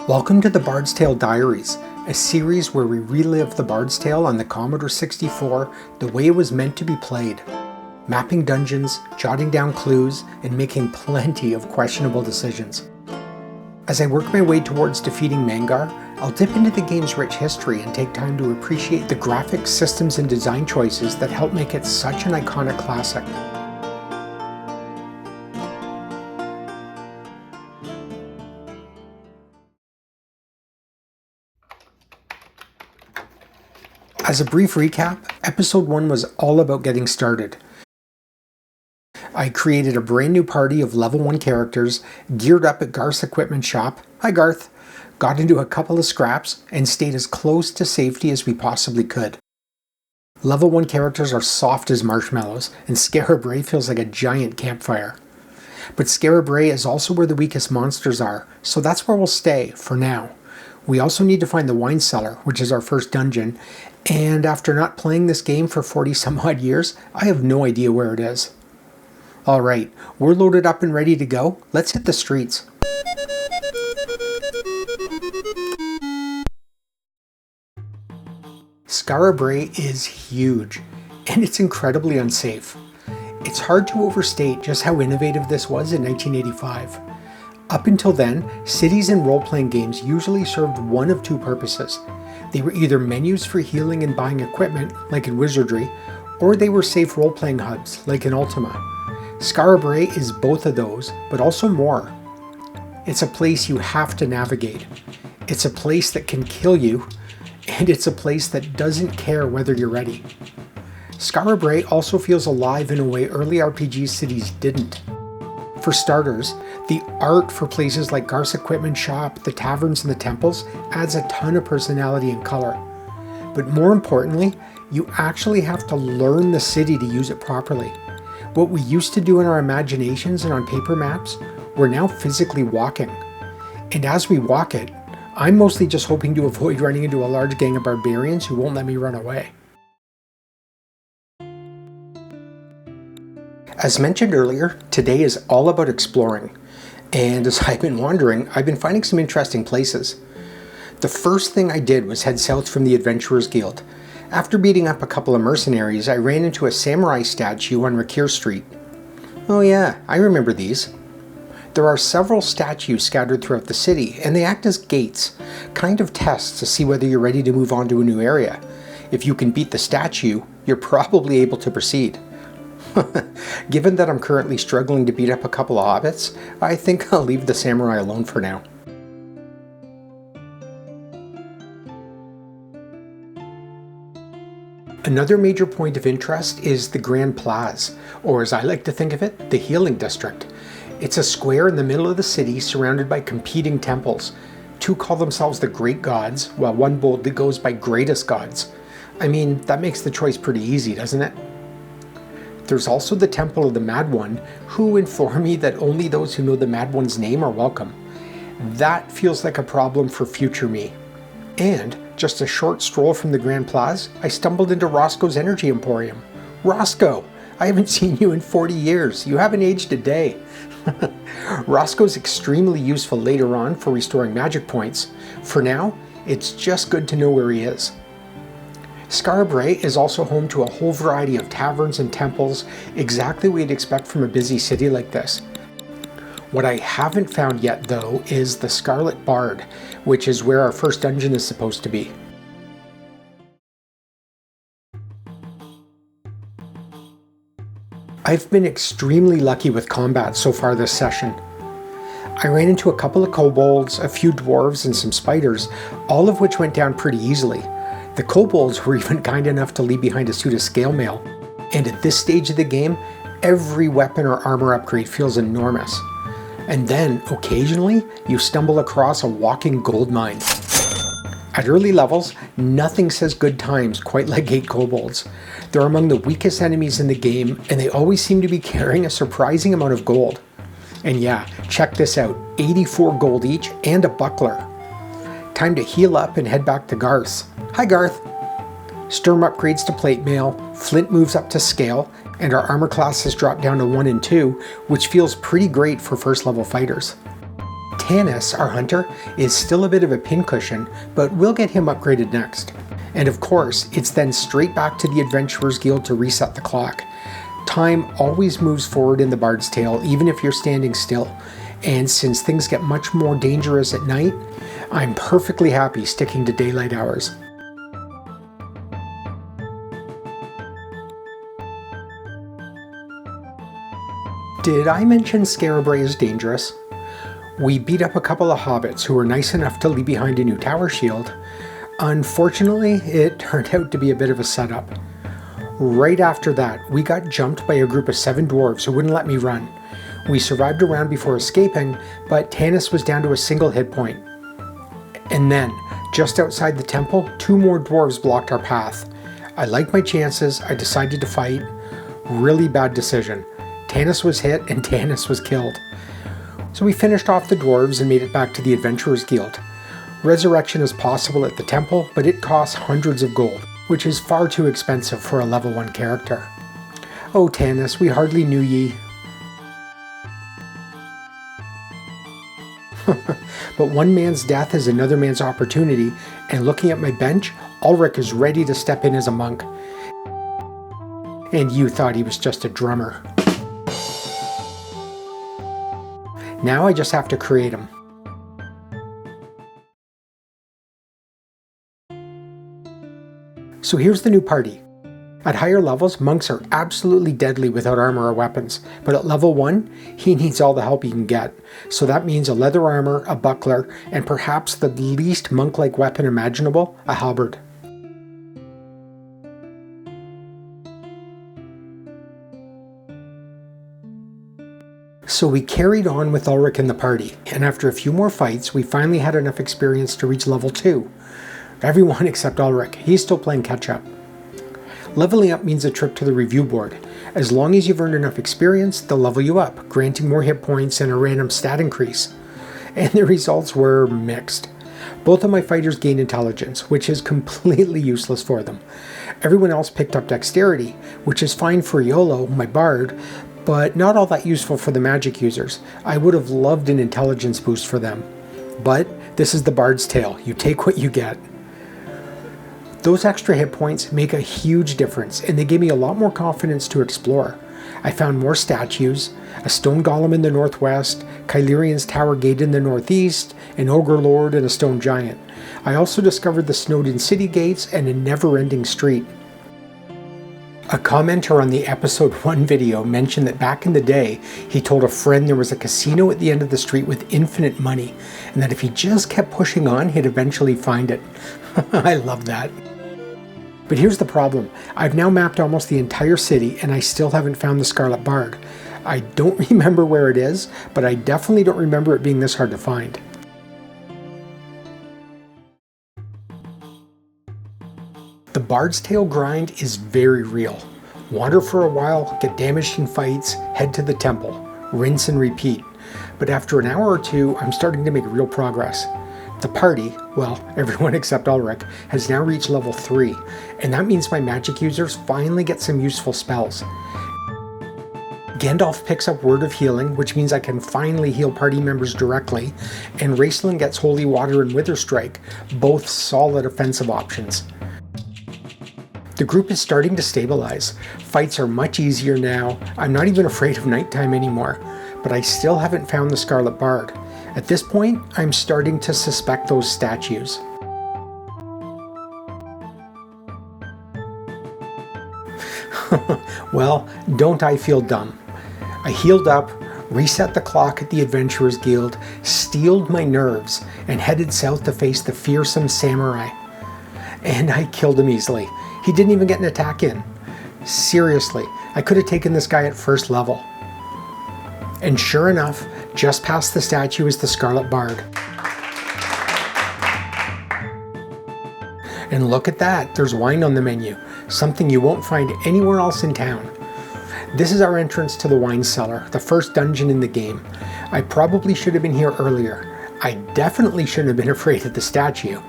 Welcome to the Bard's Tale Diaries, a series where we relive the Bard's Tale on the Commodore 64 the way it was meant to be played, mapping dungeons, jotting down clues, and making plenty of questionable decisions. As I work my way towards defeating Mangar, I'll dip into the game's rich history and take time to appreciate the graphics, systems, and design choices that help make it such an iconic classic. As a brief recap, Episode 1 was all about getting started. I created a brand new party of level 1 characters, geared up at Garth's equipment shop, hi Garth, got into a couple of scraps, and stayed as close to safety as we possibly could. Level 1 characters are soft as marshmallows, and Skara Brae feels like a giant campfire. But Skara Brae is also where the weakest monsters are, so that's where we'll stay, for now. We also need to find the wine cellar, which is our first dungeon, and after not playing this game for 40 some odd years, I have no idea where it is. Alright, we're loaded up and ready to go. Let's hit the streets. Skara Brae is huge, and it's incredibly unsafe. It's hard to overstate just how innovative this was in 1985. Up until then, cities and role-playing games usually served one of two purposes. They were either menus for healing and buying equipment, like in Wizardry, or they were safe role-playing hubs, like in Ultima. Skara Brae is both of those, but also more. It's a place you have to navigate. It's a place that can kill you, and it's a place that doesn't care whether you're ready. Skara Brae also feels alive in a way early RPG cities didn't. For starters, the art for places like Garth's equipment shop, the taverns, and the temples adds a ton of personality and color. But more importantly, you actually have to learn the city to use it properly. What we used to do in our imaginations and on paper maps, we're now physically walking. And as we walk it, I'm mostly just hoping to avoid running into a large gang of barbarians who won't let me run away. As mentioned earlier, today is all about exploring. And as I've been wandering, I've been finding some interesting places. The first thing I did was head south from the Adventurers Guild. After beating up a couple of mercenaries, I ran into a samurai statue on Rakir Street. Oh yeah, I remember these. There are several statues scattered throughout the city, and they act as gates, kind of tests to see whether you're ready to move on to a new area. If you can beat the statue, you're probably able to proceed. Given that I'm currently struggling to beat up a couple of hobbits, I think I'll leave the samurai alone for now. Another major point of interest is the Grand Plaza, or as I like to think of it, the Healing District. It's a square in the middle of the city surrounded by competing temples. Two call themselves the Great Gods, while one boldly goes by Greatest Gods. I mean, that makes the choice pretty easy, doesn't it? There's also the Temple of the Mad One, who inform me that only those who know the Mad One's name are welcome. That feels like a problem for future me. And, just a short stroll from the Grand Plaza, I stumbled into Roscoe's Energy Emporium. Roscoe! I haven't seen you in 40 years. You haven't aged a day. Roscoe's extremely useful later on for restoring magic points. For now, it's just good to know where he is. Skara Brae is also home to a whole variety of taverns and temples, exactly what you'd expect from a busy city like this. What I haven't found yet, though, is the Scarlet Bard, which is where our first dungeon is supposed to be. I've been extremely lucky with combat so far this session. I ran into a couple of kobolds, a few dwarves, and some spiders, all of which went down pretty easily. The kobolds were even kind enough to leave behind a suit of scale mail, and at this stage of the game, every weapon or armor upgrade feels enormous. And then, occasionally, you stumble across a walking gold mine. At early levels, nothing says good times quite like 8 kobolds. They're among the weakest enemies in the game, and they always seem to be carrying a surprising amount of gold. And yeah, check this out, 84 gold each and a buckler. Time to heal up and head back to Garth's. Hi Garth! Sturm upgrades to plate mail, Flint moves up to scale, and our armor class has dropped down to 1 and 2, which feels pretty great for first level fighters. Tanis, our hunter, is still a bit of a pincushion, but we'll get him upgraded next. And of course, it's then straight back to the Adventurers Guild to reset the clock. Time always moves forward in the Bard's Tale, even if you're standing still. And since things get much more dangerous at night, I'm perfectly happy sticking to daylight hours. Did I mention Skara Brae is dangerous? We beat up a couple of hobbits who were nice enough to leave behind a new tower shield. Unfortunately, it turned out to be a bit of a setup. Right after that, we got jumped by a group of 7 dwarves who wouldn't let me run. We survived a round before escaping, but Tanis was down to a single hit point. And then, just outside the temple, 2 more dwarves blocked our path. I liked my chances, I decided to fight. Really bad decision. Tanis was hit and Tanis was killed. So we finished off the dwarves and made it back to the Adventurers Guild. Resurrection is possible at the temple, but it costs hundreds of gold, which is far too expensive for a level 1 character. Oh Tanis, we hardly knew ye. But one man's death is another man's opportunity, and looking at my bench, Ulrich is ready to step in as a monk. And you thought he was just a drummer. Now I just have to create him. So here's the new party. At higher levels, monks are absolutely deadly without armor or weapons, but at level 1, he needs all the help he can get. So that means a leather armor, a buckler, and perhaps the least monk-like weapon imaginable, a halberd. So we carried on with Ulrich in the party, and after a few more fights, we finally had enough experience to reach level 2. Everyone except Ulrich, he's still playing catch-up. Leveling up means a trip to the review board. As long as you've earned enough experience, they'll level you up, granting more hit points and a random stat increase. And the results were mixed. Both of my fighters gained intelligence, which is completely useless for them. Everyone else picked up dexterity, which is fine for Iolo, my bard, but not all that useful for the magic users. I would have loved an intelligence boost for them. But this is the Bard's Tale. You take what you get. Those extra hit points make a huge difference, and they gave me a lot more confidence to explore. I found more statues, a stone golem in the northwest, Kylerian's tower gate in the northeast, an ogre lord and a stone giant. I also discovered the Snowdin city gates and a never-ending street. A commenter on the episode 1 video mentioned that back in the day, he told a friend there was a casino at the end of the street with infinite money, and that if he just kept pushing on, he'd eventually find it. I love that. But here's the problem. I've now mapped almost the entire city, and I still haven't found the Scarlet Bard. I don't remember where it is, but I definitely don't remember it being this hard to find. The Bard's Tale grind is very real. Wander for a while, get damaged in fights, head to the temple, rinse and repeat. But after an hour or two, I'm starting to make real progress. The party, well, everyone except Ulrich, has now reached level 3, and that means my magic users finally get some useful spells. Gandalf picks up Word of Healing, which means I can finally heal party members directly, and Raistlin gets Holy Water and Wither Strike, both solid offensive options. The group is starting to stabilize. Fights are much easier now. I'm not even afraid of nighttime anymore, but I still haven't found the Scarlet Bard. At this point, I'm starting to suspect those statues. Well, don't I feel dumb. I healed up, reset the clock at the Adventurers Guild, steeled my nerves, and headed south to face the fearsome samurai. And I killed him easily. He didn't even get an attack in. Seriously, I could have taken this guy at first level. And sure enough, just past the statue is the Scarlet Bard. And look at that, there's wine on the menu, something you won't find anywhere else in town. This is our entrance to the wine cellar, the first dungeon in the game. I probably should have been here earlier. I definitely shouldn't have been afraid of the statue.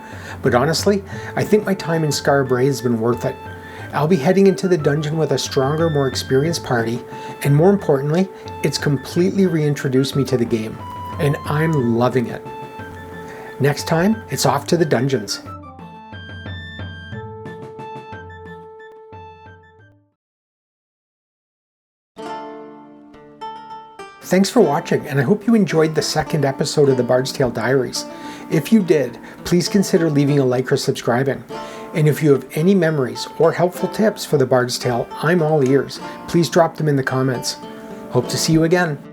But honestly, I think my time in Skara Brae has been worth it. I'll be heading into the dungeon with a stronger, more experienced party, and more importantly, it's completely reintroduced me to the game. and I'm loving it. Next time, it's off to the dungeons. Thanks for watching, and I hope you enjoyed the second episode of the Bard's Tale Diaries. If you did, please consider leaving a like or subscribing. And if you have any memories or helpful tips for the Bard's Tale, I'm all ears. Please drop them in the comments. Hope to see you again.